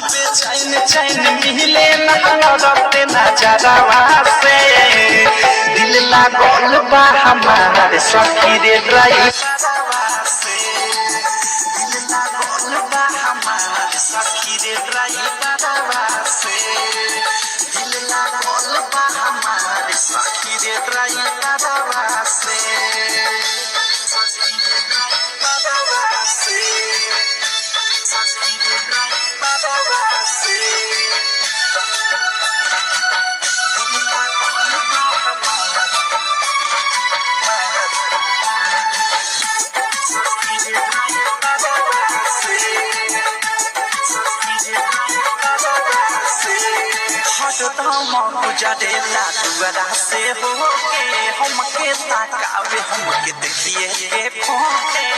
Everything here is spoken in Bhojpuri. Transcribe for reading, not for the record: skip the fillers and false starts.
बेचैन चैन मिले ना लड़ते नजरवा से दिल लागल बा हमार सखी रे ड्राइवरवा से दिल लागल बा हमार सखी रे ड्राइवरवा से दिल लागल बा हमार सखी रे ड्राइवरवा से सखी रे ड्राइवरवा से सखी रे ड्राइवरवा से दिल लागल बा हमार सखी रे ड्राइवरवा से सखी रे ड्राइवरवा से हरदम गुजरेला दुआरा से होके हमके ताकावे हमके देखिए के फोटे